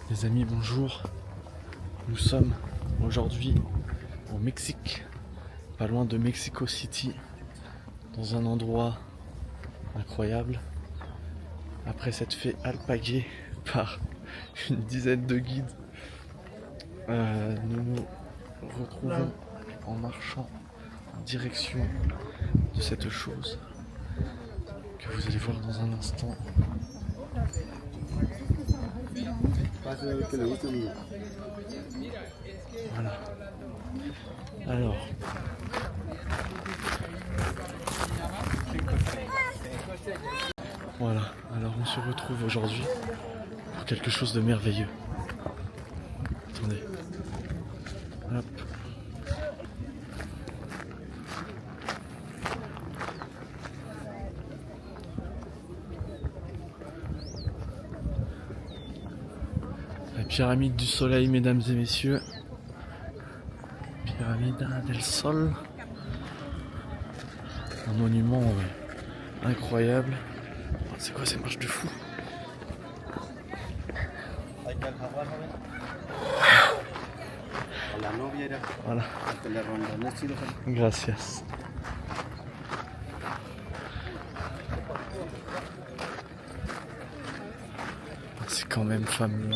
Les amis, bonjour. Nous sommes aujourd'hui au Mexique, pas loin de Mexico City, dans un endroit incroyable. Après s'être fait alpaguer par une dizaine de guides, nous nous retrouvons en marchant en direction de cette chose que vous allez voir dans un instant. Voilà. Alors, voilà. Alors on se retrouve aujourd'hui pour quelque chose de merveilleux. Attendez. Hop. La pyramide du soleil, mesdames et messieurs. Pyramide del Sol. Un monument incroyable. C'est quoi ces marches de fou? Voilà. Gracias. C'est quand même fameux.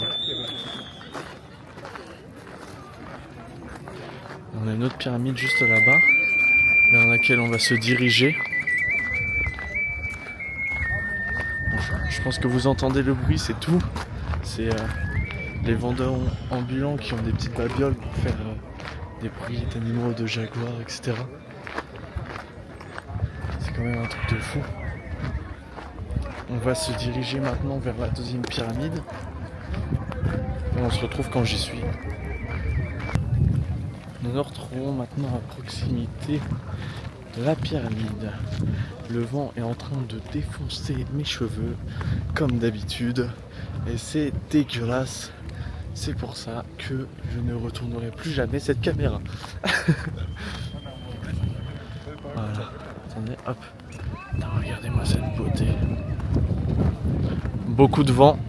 On a une autre pyramide juste là-bas, vers laquelle on va se diriger. Je pense que vous entendez le bruit, c'est tout. C'est les vendeurs ambulants qui ont des petites babioles pour faire des bruits d'animaux, de jaguars, etc. C'est quand même un truc de fou. On va se diriger maintenant vers la deuxième pyramide. Et on se retrouve quand j'y suis. Nous nous retrouvons maintenant à proximité de la pyramide. Le vent est en train de défoncer mes cheveux, comme d'habitude. Et c'est dégueulasse. C'est pour ça que je ne retournerai plus jamais cette caméra. Voilà. Attendez, hop. Regardez-moi cette beauté. Beaucoup de vent.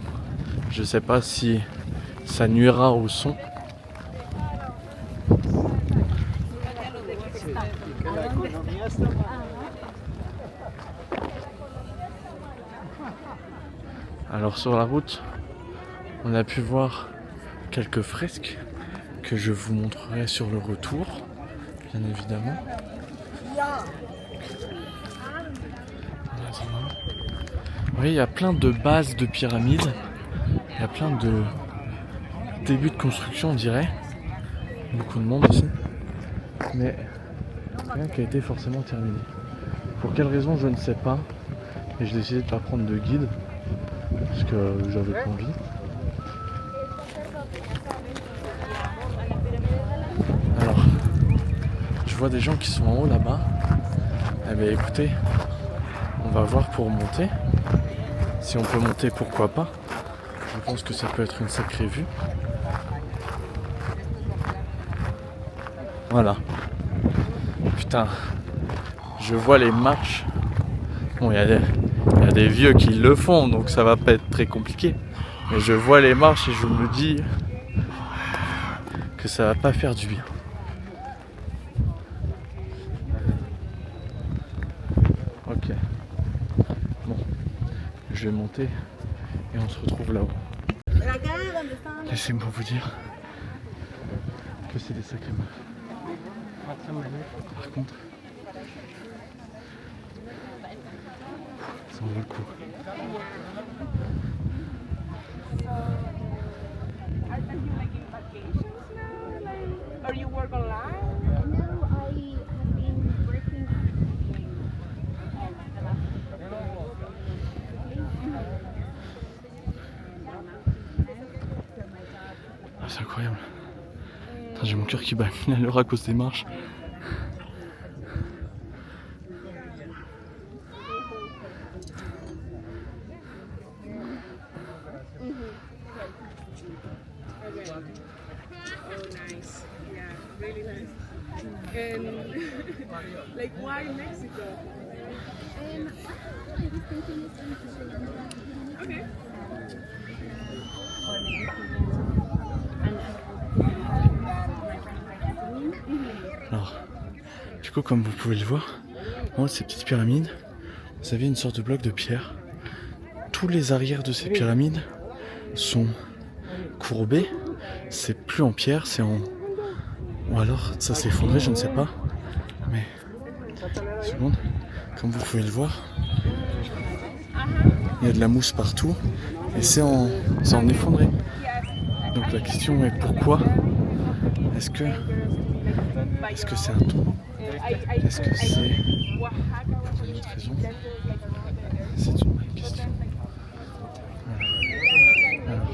Je sais pas si ça nuira au son. Alors sur la route, on a pu voir quelques fresques que je vous montrerai sur le retour, bien évidemment. Oui, il y a plein de bases de pyramides, il y a plein de débuts de construction, on dirait. Beaucoup de monde aussi, mais rien qui a été forcément terminé. Pour quelle raison, je ne sais pas, et j'ai décidé de ne pas prendre de guide, parce que j'avais pas envie. Alors, je vois des gens qui sont en haut là-bas. Eh bien écoutez, on va voir pour monter. Si on peut monter, pourquoi pas. Je pense que ça peut être une sacrée vue. Voilà. Putain, je vois les marches. Bon, il y a des vieux qui le font, donc ça va pas être très compliqué. Mais je vois les marches et je me dis que ça va pas faire du bien. Ok. Bon, je vais monter et on se retrouve là-haut. Laissez-moi vous dire que c'est des sacrés meufs. Par contre, ça en vaut le coup. Ah, c'est incroyable. J'ai mon cœur qui bat à l'heure à cause des marches. Like, why Mexico? I was thinking it's interesting. Okay. coup, comme vous pouvez le voir, en haut de ces petites pyramides, vous avez une sorte de bloc de pierre. Tous les arrières de ces pyramides sont courbés. C'est plus en pierre, c'est en... Ou alors ça s'est effondré, je ne sais pas. Mais, une seconde, comme vous pouvez le voir, il y a de la mousse partout et c'est en effondré. Donc la question est pourquoi? Est-ce que c'est un tombe? Est-ce que c'est pour une autre raison? C'est une bonne question. Alors,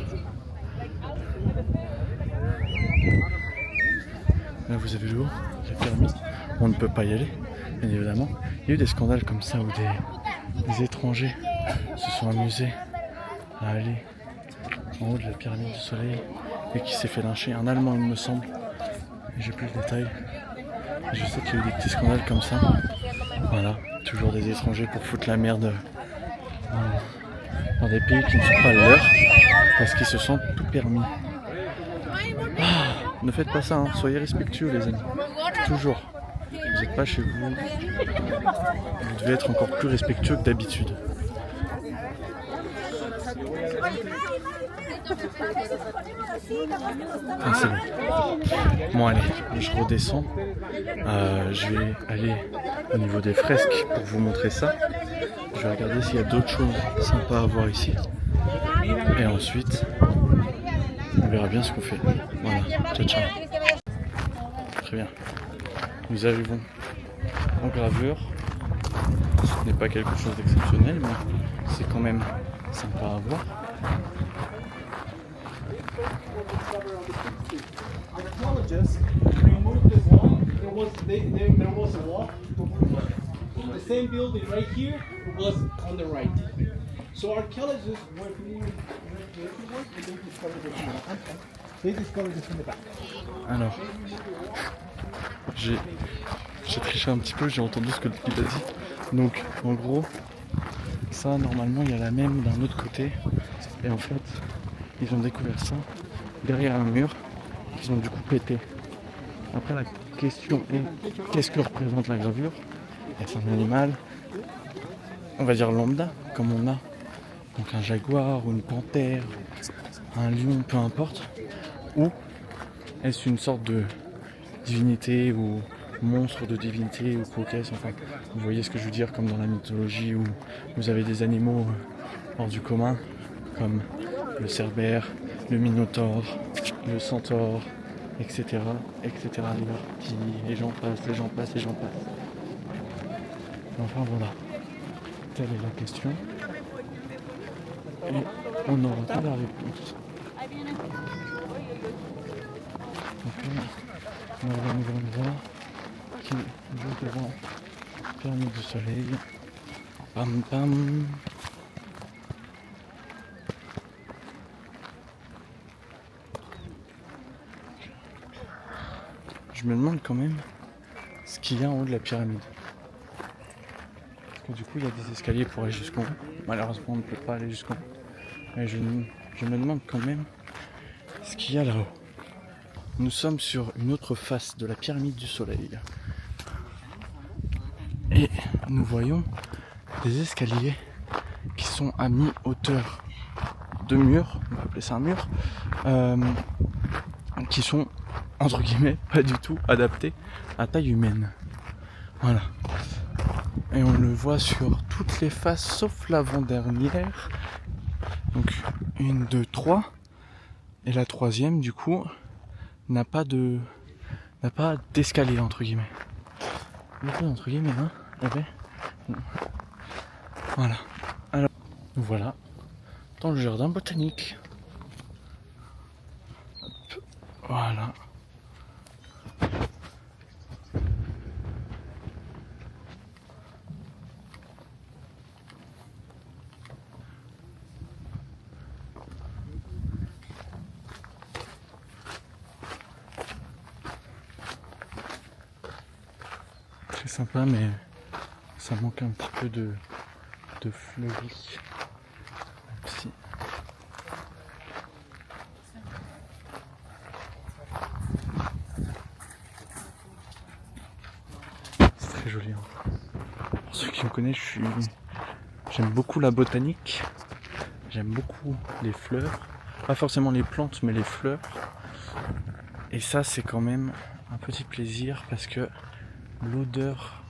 là vous avez le haut, la pyramide. On ne peut pas y aller, bien évidemment. Il y a eu des scandales comme ça où des étrangers se sont amusés à aller en haut de la pyramide du soleil et qui s'est fait lyncher. Un Allemand, il me semble. J'ai plus le détail. Je sais qu'il y a eu des petits scandales comme ça. Voilà, toujours des étrangers pour foutre la merde dans des pays qui ne sont pas leurs parce qu'ils se sentent tout permis. Ne faites pas ça, hein. Soyez respectueux les amis. Toujours. Vous n'êtes pas chez vous. Vous devez être encore plus respectueux que d'habitude. Ah, c'est bon. Bon allez, je redescends. Je vais aller au niveau des fresques pour vous montrer ça. Je vais regarder s'il y a d'autres choses sympas à voir ici. Et ensuite, on verra bien ce qu'on fait. Voilà, ciao ciao. Très bien. Nous arrivons en gravure. Ce n'est pas quelque chose d'exceptionnel, mais c'est quand même sympa à voir. Archaeologists removed the wall. There was a wall. The same building right here was on the right. So archaeologists were doing investigation work and they discovered this in the back. Alors, j'ai triché un petit peu, j'ai entendu ce que le type a dit. Donc, en gros, ça, normalement, il y a la même d'un autre côté. Et en fait, ils ont découvert ça derrière un mur qu'ils ont du coup pété. Après, la question est, qu'est-ce que représente la gravure? Est-ce un animal, on va dire lambda, comme on a donc un jaguar ou une panthère, un lion, peu importe, ou est-ce une sorte de divinité ou monstre de divinité ou quoi qu'est-ce, enfin, vous voyez ce que je veux dire, comme dans la mythologie où vous avez des animaux hors du commun, comme le cerbère, le minotaure, le centaure, etc., etc., et j'en passe. Enfin voilà, telle est la question, et on n'aura pas la réponse. Donc là, on va qui joue devant la pyramide du soleil. Pam pam. Je me demande quand même ce qu'il y a en haut de la pyramide. Parce que du coup il y a des escaliers pour aller jusqu'en haut. Malheureusement on ne peut pas aller jusqu'en haut. Et je me demande quand même ce qu'il y a là-haut. Nous sommes sur une autre face de la pyramide du soleil. Et nous voyons des escaliers qui sont à mi-hauteur de mur, on peut appeler ça un mur, qui sont entre guillemets pas du tout adaptés à taille humaine. Voilà. Et on le voit sur toutes les faces sauf l'avant-dernière. Donc 1, 2, 3. Et la troisième du coup n'a pas d'escalier entre guillemets. Entre guillemets, hein. Voilà. Alors nous voilà dans le jardin botanique. Hop. Voilà. Très sympa, mais ça manque un petit peu de fleurie. Si. joli. Hein. Pour ceux qui me connaissent, j'aime beaucoup la botanique. J'aime beaucoup les fleurs. Pas forcément les plantes, mais les fleurs. Et ça, c'est quand même un petit plaisir parce que l'odeur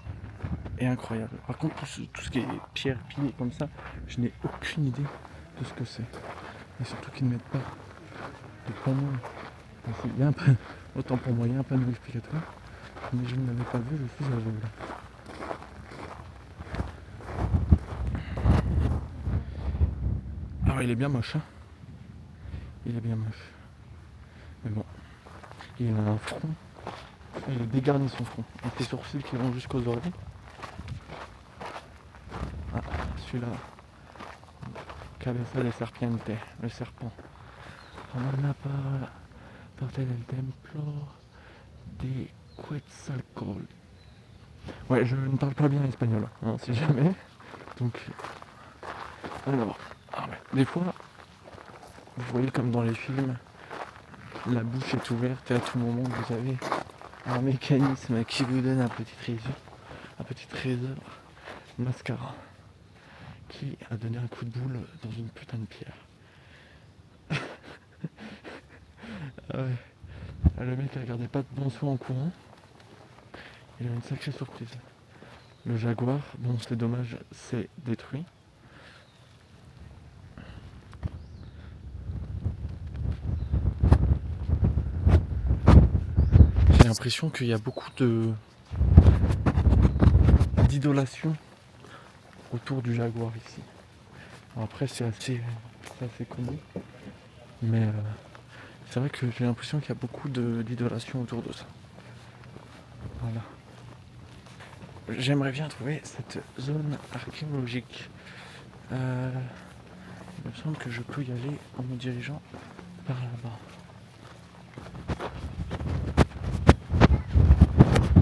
est incroyable. Par contre, tout ce qui est pierre, pilier comme ça, je n'ai aucune idée de ce que c'est. Et surtout qu'ils ne mettent pas de panneau. Il y a un panneau, autant pour moi, il y a un panneau explicatoire, mais je ne l'avais pas vu, je suis aveugle. Ah ouais, il est bien moche, hein. Il est bien moche. Mais bon, il a un front. Il dégarnit son front. Et ses sourcils qui vont jusqu'aux oreilles. Ah, celui-là. Cabeza de serpiente, le serpent. Formada parte del templo de Quetzalcoatl. Ouais, je ne parle pas bien espagnol, hein, si jamais. Donc, alors, des fois, vous voyez comme dans les films, la bouche est ouverte et à tout moment vous avez un mécanisme qui vous donne un petit trésor, mascara, qui a donné un coup de boule dans une putain de pierre. Ah ouais. Le mec a gardé pas de bon soin en courant. Il a une sacrée surprise. Le jaguar, bon c'est dommage, c'est détruit. J'ai l'impression qu'il y a beaucoup d'idolation autour du jaguar ici. Alors après c'est assez connu. Mais c'est vrai que j'ai l'impression qu'il y a beaucoup d'idolation autour de ça. Voilà. J'aimerais bien trouver cette zone archéologique. Il me semble que je peux y aller en me dirigeant par là-bas.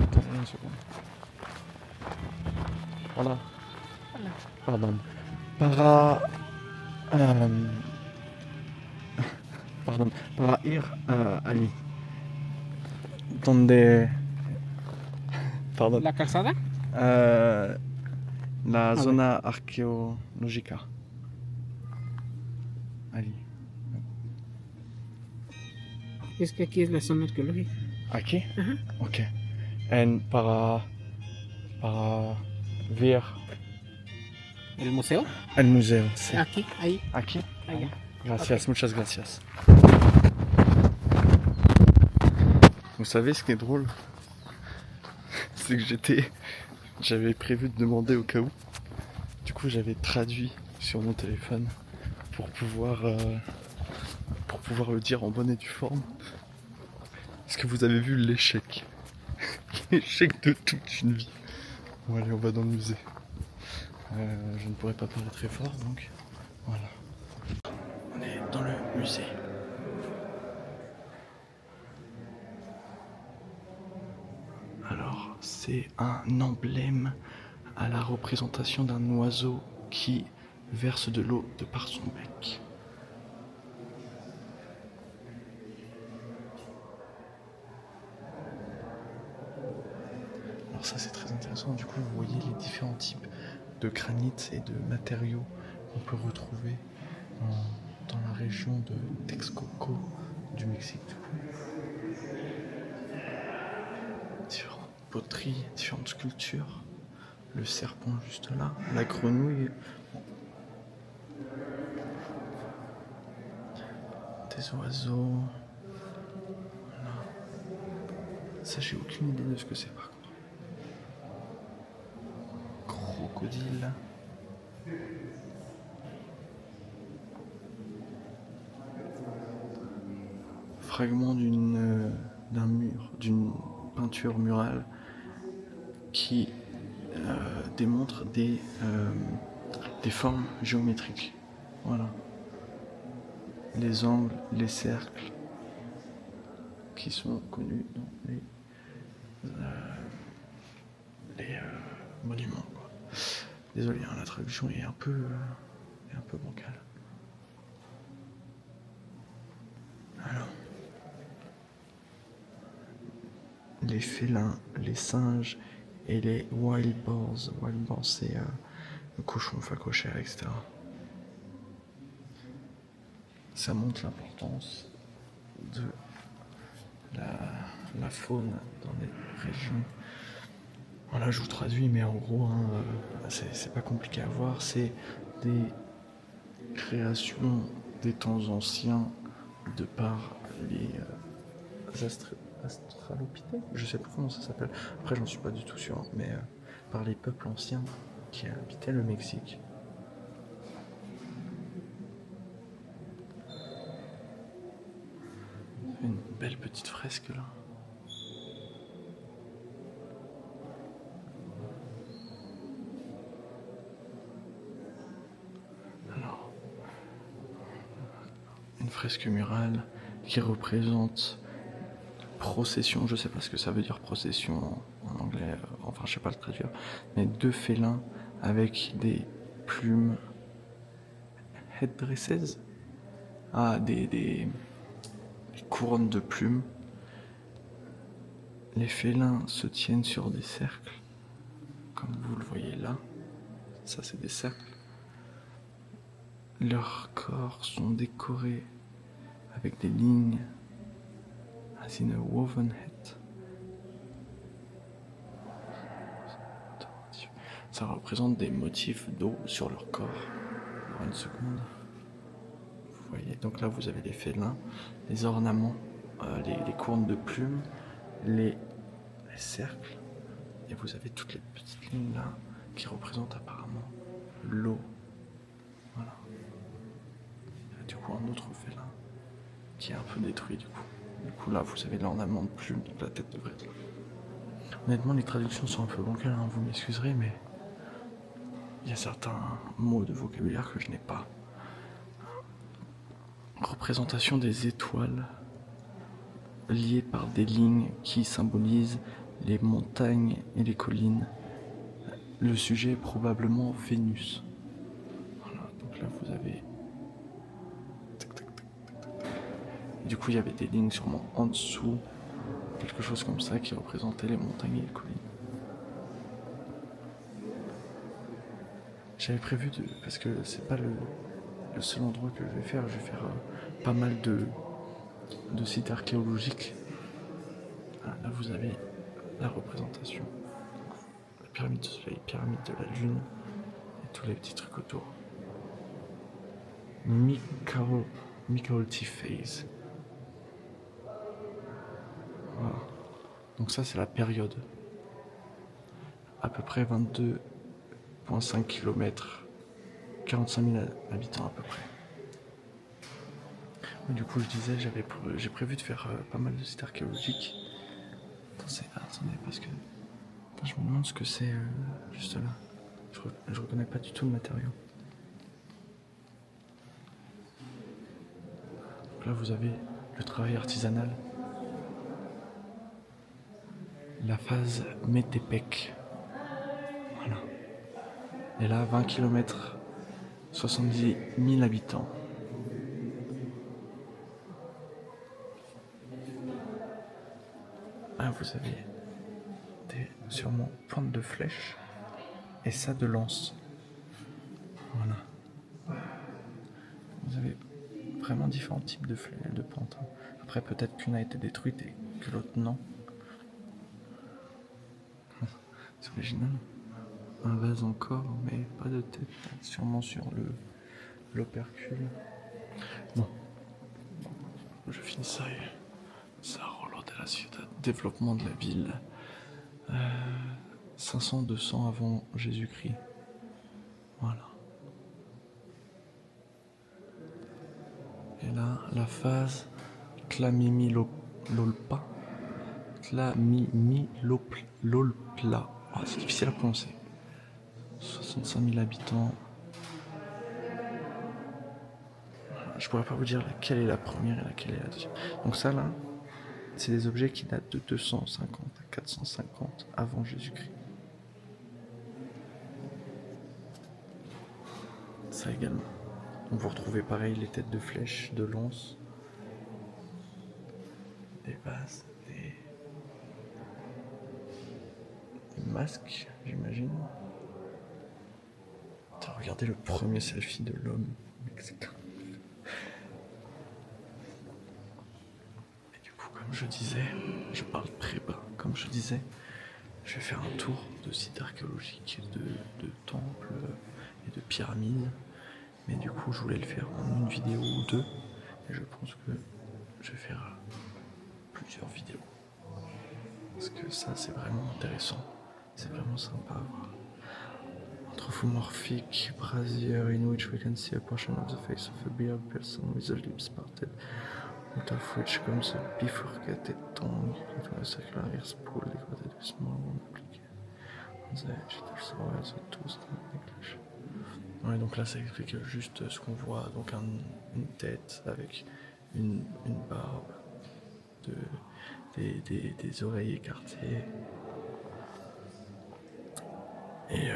Attendez une seconde. Voilà. Pardon. Para ir allí. Donde. Pardon. La calzada. La zona arqueológica. Allí. Es que aquí es la zona arqueológica. Aquí? Ajá. Ok. En para ver El museo. el museo. Sí. Aquí, ahí, Aquí? allá. Gracias, muchas gracias. Vous savez ce qui est drôle? C'est que j'avais prévu de demander au cas où. Du coup, j'avais traduit sur mon téléphone pour pouvoir le dire en bonne et due forme. Est-ce que vous avez vu l'échec? L'échec de toute une vie. Bon allez, on va dans le musée. Je ne pourrais pas parler très fort, donc voilà. On est dans le musée. Alors, c'est un emblème à la représentation d'un oiseau qui verse de l'eau de par son bec. Alors ça c'est très intéressant, du coup vous voyez les différents types de granit et de matériaux qu'on peut retrouver dans la région de Texcoco du Mexique. Différentes poteries, différentes sculptures, le serpent juste là, la grenouille, des oiseaux. Voilà. Ça j'ai aucune idée de ce que c'est par contre. Crocodile. Fragment d'un mur, d'une peinture murale qui démontre des formes géométriques. Voilà. Les angles, les cercles qui sont connus dans les monuments. Quoi. Désolé, hein, la traduction est un peu bancale. Alors, les félins, les singes Et les wild boars. Wild boars, c'est le cochon, enfin cochère, etc. Ça montre l'importance de la faune dans les régions. Voilà, je vous traduis, mais en gros, hein, c'est pas compliqué à voir. C'est des créations des temps anciens de par les Australopithèques, je sais pas comment ça s'appelle. Après, j'en suis pas du tout sûr, mais par les peuples anciens qui habitaient le Mexique. Une belle petite fresque là. Alors, une fresque murale qui représente procession, je sais pas ce que ça veut dire procession en anglais, enfin je sais pas le traduire, mais 2 félins avec des plumes headdresses, des couronnes de plumes. Les félins se tiennent sur des cercles, comme vous le voyez là, ça c'est des cercles. Leurs corps sont décorés avec des lignes, as in a woven hat. Ça représente des motifs d'eau sur leur corps. Alors une seconde. Vous voyez, donc là vous avez les félins, les ornements, les couronnes de plumes, les cercles, et vous avez toutes les petites lignes là qui représentent apparemment l'eau. Voilà. Et du coup un autre félin qui est un peu détruit du coup. Du coup là vous avez l'ornement de plumes, donc la tête devrait être là. Honnêtement les traductions sont un peu bancales, hein, vous m'excuserez, mais il y a certains mots de vocabulaire que je n'ai pas. Représentation des étoiles liées par des lignes qui symbolisent les montagnes et les collines. Le sujet est probablement Vénus. Voilà, donc là vous avez... Du coup il y avait des lignes sûrement en dessous, quelque chose comme ça qui représentait les montagnes et les collines. J'avais prévu de... parce que c'est pas le seul endroit que je vais faire pas mal de sites archéologiques. Ah, là vous avez la représentation. La pyramide du soleil, pyramide de la lune et tous les petits trucs autour. Michaelty phase. Voilà. Donc ça c'est la période. À peu près 22,5 km, 45 000 habitants à peu près. Du coup, je disais, j'ai prévu de faire pas mal de sites archéologiques. Attendez, parce que je me demande ce que c'est juste là. Je reconnais pas du tout le matériau. Donc là, vous avez le travail artisanal. La phase Métépec. Voilà. Et là, 20 km, 70 000 habitants. Ah, vous avez sûrement pointe de flèche et ça de lance. Voilà. Vous avez vraiment différents types de pentes. Après, peut-être qu'une a été détruite et que l'autre non. C'est original. Un vase encore, mais pas de tête. Sûrement sur l'opercule. Bon. Je finis ça et ça roule de la ciudad. Développement de la ville. 500-200 avant Jésus-Christ. Voilà. Et là, la phase Tlamimilolpa. Tlamimilolpla. Oh, c'est difficile à prononcer. 65 000 habitants. Je pourrais pas vous dire laquelle est la première et laquelle est la deuxième. Donc ça là, c'est des objets qui datent de 250 à 450 avant Jésus-Christ. Ça également. Donc vous retrouvez pareil les têtes de flèches, de lances, des vases, des masque, j'imagine. T'as regardé le premier selfie de l'homme mexicain. Et du coup, comme je disais, je parle très bas. Comme je disais, je vais faire un tour de sites archéologiques, de temples et de pyramides. Mais du coup, je voulais le faire en une vidéo ou deux. Et je pense que je vais faire plusieurs vidéos. Parce que ça, c'est vraiment intéressant. C'est vraiment sympa à voir. Anthropomorphic brazier in which we can see a portion of the face of a bearded person with the lips parted, out of which comes a bifurcated tongue into a circular ear spool decorated with small wound appliqué. On the edge, it also has a tooth necklace. Ouais, donc là, ça explique juste ce qu'on voit. Donc une tête avec une barbe, des oreilles écartées et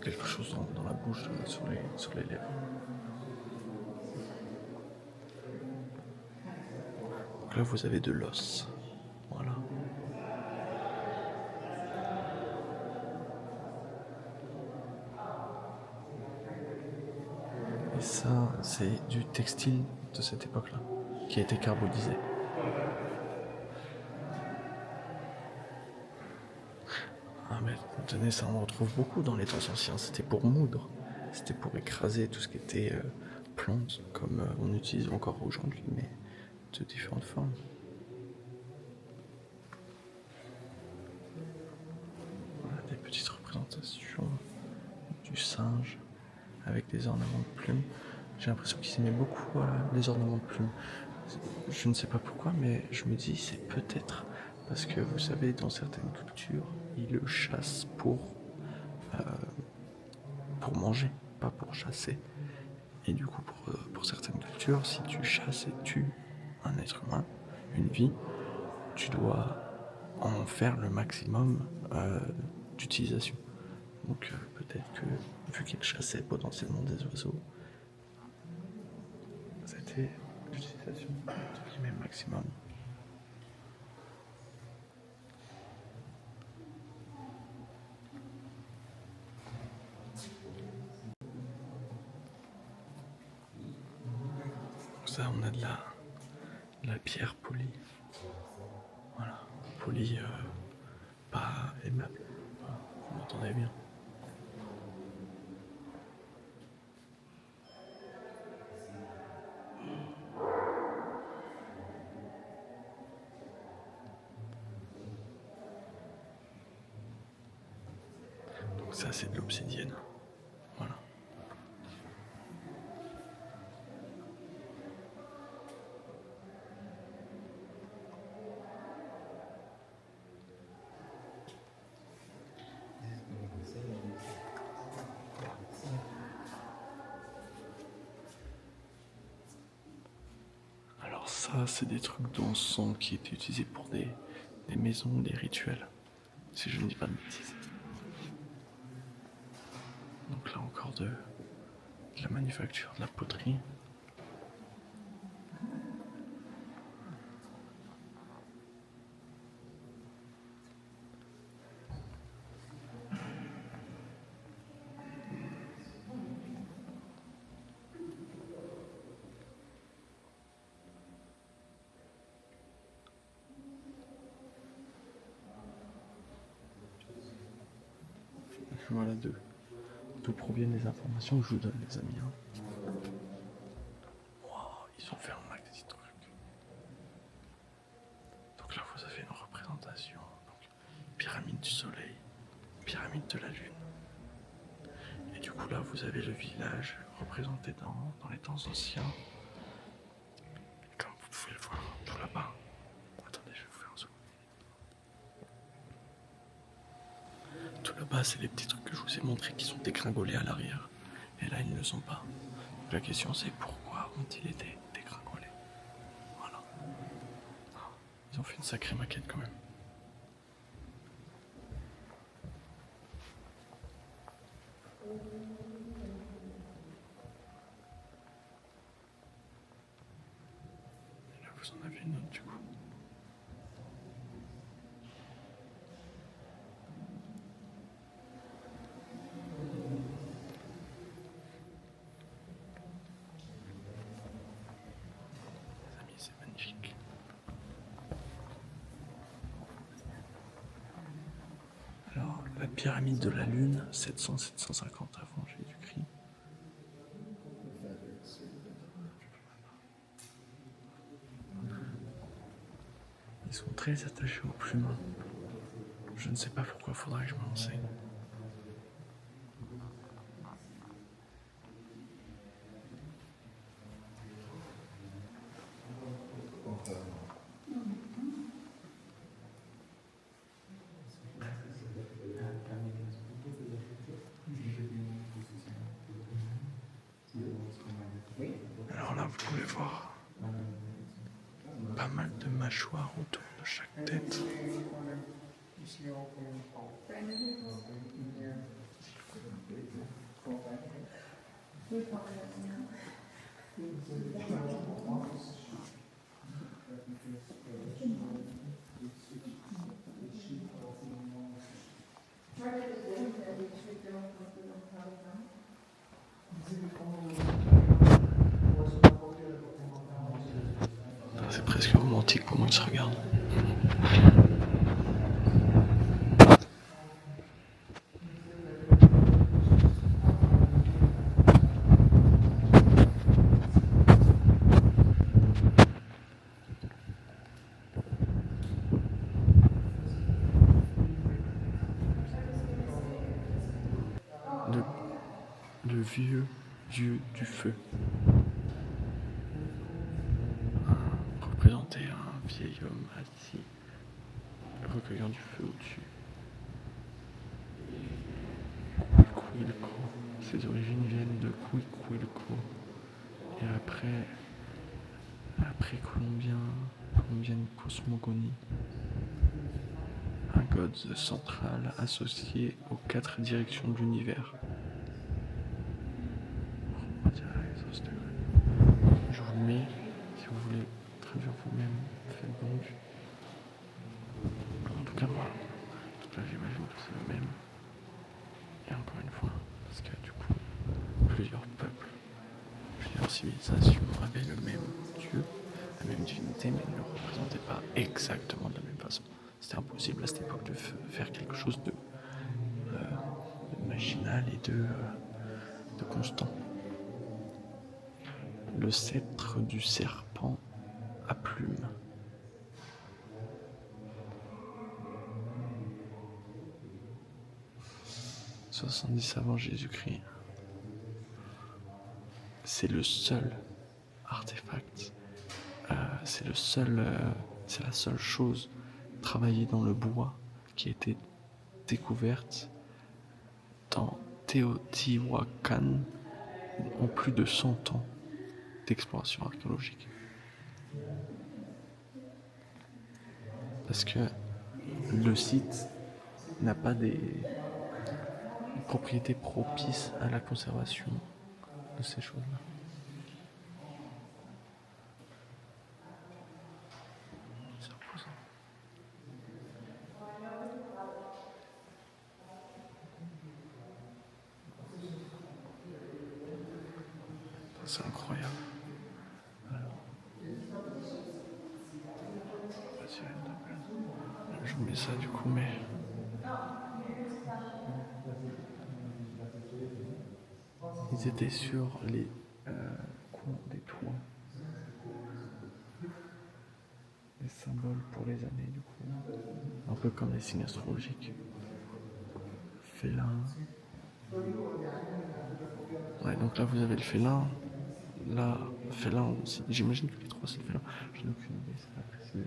quelque chose dans la bouche, sur les lèvres. Donc là, vous avez de l'os. Voilà. Et ça, c'est du textile de cette époque-là, qui a été carbonisé. Ah mais tenez, ça on retrouve beaucoup dans les temps anciens. C'était pour moudre, c'était pour écraser tout ce qui était plantes, comme on utilise encore aujourd'hui, mais de différentes formes. Voilà, des petites représentations du singe avec des ornements de plumes. J'ai l'impression qu'ils aimaient beaucoup les ornements de plumes. Je ne sais pas pourquoi, mais je me dis c'est peut-être parce que vous savez, dans certaines cultures, ils le chassent pour manger, pas pour chasser. Et du coup, pour certaines cultures, si tu chasses et tues un être humain, une vie, tu dois en faire le maximum d'utilisation. Donc peut-être que, vu qu'ils chassaient potentiellement des oiseaux, c'était l'utilisation entre guillemets maximum. Ça, on a de la pierre polie. Voilà, polie, pas aimable. Voilà, vous m'entendez bien. Donc ça, c'est de l'obsidienne. Voilà. Alors ça, c'est des trucs d'encens qui étaient utilisés pour des maisons, des rituels, si je ne dis pas de bêtises. Donc là encore de la manufacture, de la poterie. Voilà d'où proviennent les informations que je vous donne, les amis. Wow, ils ont fait un max de trucs. Donc là, vous avez une représentation. Donc, pyramide du soleil, pyramide de la lune. Et du coup, là, vous avez le village représenté dans les temps anciens. Comme vous pouvez le voir, tout là-bas. Attendez, je vais vous faire un zoom. Tout là-bas, c'est les petits trucs que je vous ai montrés qui sont dégringolés à l'arrière. Et là, ils ne le sont pas. Donc, la question, c'est pourquoi ont-ils été dégringolés? Voilà. Ils ont fait une sacrée maquette quand même. Et là, vous en avez une autre du coup. La pyramide de la Lune, 700-750 avant Jésus-Christ. Ils sont très attachés aux plumes. Je ne sais pas pourquoi, faudrait que je me renseigne. Alors là, vous pouvez voir pas mal de mâchoires autour de chaque tête. C'est presque romantique comment ils se regardent. Le vieux dieu du feu. Représenter un vieil homme assis, recueillant du feu au-dessus. Cuicuilco. Ses origines viennent de Cuicuilco. Et après colombienne cosmogonie. Un god central associé aux 4 directions de l'univers. Je vous le mets, si vous voulez traduire vous-même, faites donc. En tout cas, moi, j'imagine que c'est le même. Et encore une fois, parce que du coup, plusieurs peuples, plusieurs civilisations avaient le même dieu, la même divinité, mais ne le représentaient pas exactement de la même façon. C'était impossible à cette époque de faire quelque chose de machinal et de constant. Le sceptre du serpent à plumes. « 70 avant Jésus-Christ. C'est le seul artefact, c'est la seule chose travaillée dans le bois qui a été découverte dans Teotihuacan en plus de 100 ans d'exploration archéologique. Parce que le site n'a pas des propriétés propices à la conservation de ces choses-là. C'est reposant. C'est incroyable. Je vous mets ça du coup, mais ils étaient sur les coins des toits, les symboles pour les années du coup, un peu comme les signes astrologiques. Félin. Ouais, donc là vous avez le félin. Là, félin, j'imagine que les trois c'est le félin. Je n'ai aucune idée, c'est pas précisé.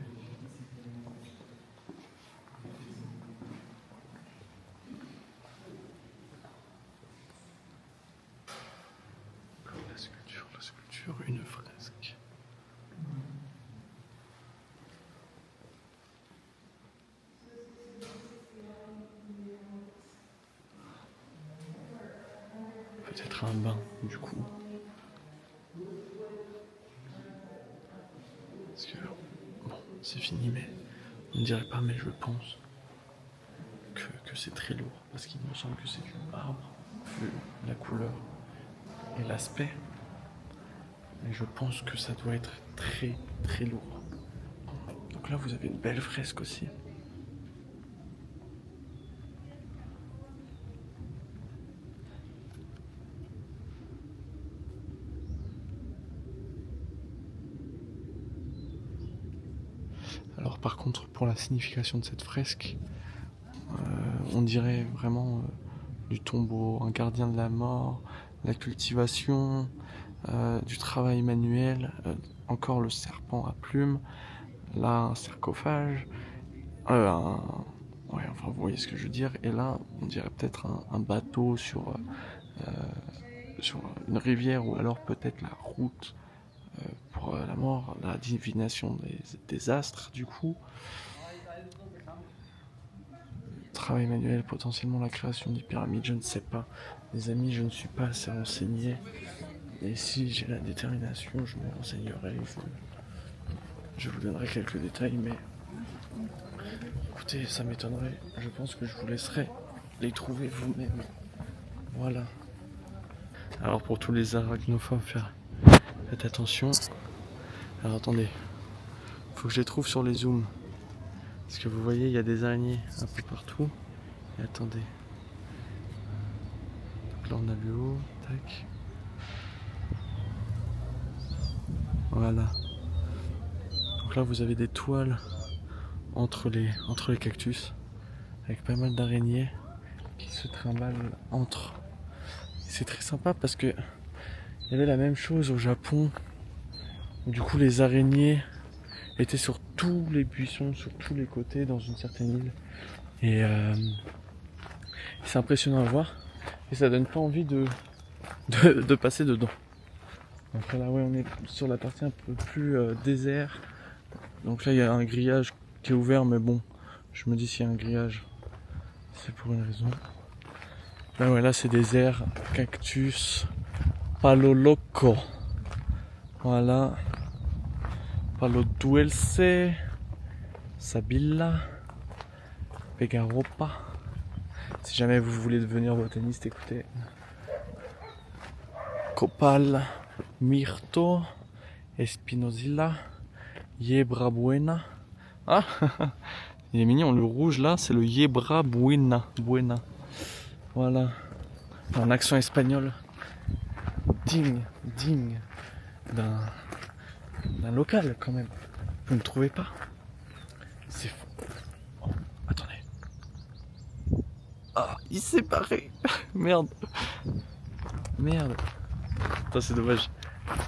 La sculpture, une fresque. Peut-être un bain, du coup. Parce que, bon, c'est fini, mais on ne dirait pas, mais je pense que c'est très lourd. Parce qu'il me semble que c'est du marbre, vu la couleur et l'aspect. Mais je pense que ça doit être très, très lourd. Donc là, vous avez une belle fresque aussi. par contre, pour la signification de cette fresque, on dirait vraiment du tombeau, un gardien de la mort, la cultivation, du travail manuel, encore le serpent à plumes, là un sarcophage, ouais, enfin vous voyez ce que je veux dire, et là on dirait peut-être un bateau sur une rivière, ou alors peut-être la route pour la mort, la divination des astres du coup. Travail manuel, potentiellement la création des pyramides, je ne sais pas. Les amis, je ne suis pas assez renseigné. Et si j'ai la détermination, je me renseignerai. Je vous donnerai quelques détails, mais écoutez, ça m'étonnerait. Je pense que je vous laisserai les trouver vous-même. Voilà. Alors pour tous les arachnophobes, faites attention. Alors attendez, faut que je les trouve sur les zooms. Parce que vous voyez, il y a des araignées un peu partout. Et attendez. Donc là on a le haut, tac. Voilà. Donc là vous avez des toiles entre les cactus. Avec pas mal d'araignées qui se trimballent entre. C'est très sympa parce que il y avait la même chose au Japon. Où du coup les araignées étaient sur tous les buissons, sur tous les côtés dans une certaine île. Et c'est impressionnant à voir. Et ça donne pas envie de passer dedans. Donc là ouais, on est sur la partie un peu plus désert. Donc là il y a un grillage qui est ouvert, mais bon, je me dis s'il y a un grillage, c'est pour une raison. Là ouais, là c'est désert, cactus, palo loco. Voilà. Palo dulce, sabilla, pegaropa. Si jamais vous voulez devenir botaniste, écoutez. Copal, myrto, espinosilla, yebra buena. Ah, il est mignon, le rouge là, c'est le yebra buena. Voilà. Un accent espagnol digne d'un local quand même. Vous ne trouvez pas? C'est fou. Oh, attendez. Ah, il s'est barré. Merde. Attends, c'est dommage.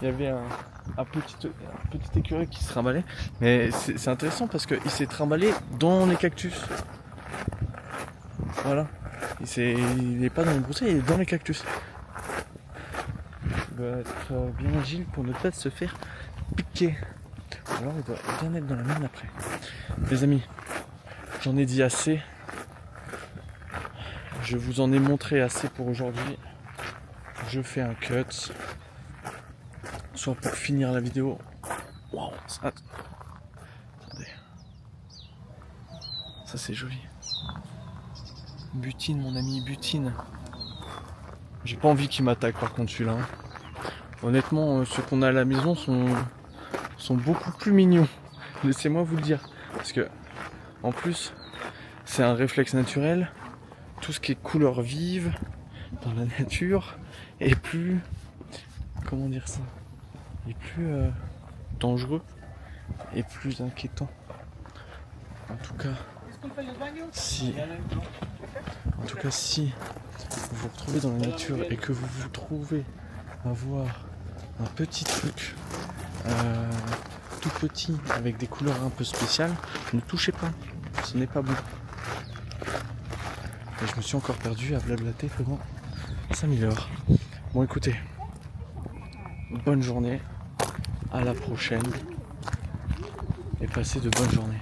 Il y avait un petit écureuil qui se trimballait. Mais c'est intéressant parce qu'il s'est trimballé dans les cactus. Voilà. Il n'est pas dans les broussailles, il est dans les cactus. Il doit être bien agile pour ne pas se faire piquer. Alors il doit bien être dans la mine après. Les amis, j'en ai dit assez. Je vous en ai montré assez pour aujourd'hui. Je fais un cut. Soit pour finir la vidéo. Waouh, ça... Attendez. Ça c'est joli. Butine mon ami, butine. J'ai pas envie qu'il m'attaque par contre celui-là. Honnêtement, ceux qu'on a à la maison sont beaucoup plus mignons. Laissez-moi vous le dire. Parce que, en plus, c'est un réflexe naturel. Tout ce qui est couleur vive dans la nature est plus... Comment dire ça? Est plus dangereux et plus inquiétant. En tout cas, si vous vous retrouvez dans la nature et que vous vous trouvez à voir un petit truc tout petit avec des couleurs un peu spéciales, ne touchez pas, ce n'est pas bon. Et je me suis encore perdu à blablater pendant 5000 heures. Bon écoutez, bonne journée, à la prochaine et passez de bonnes journées.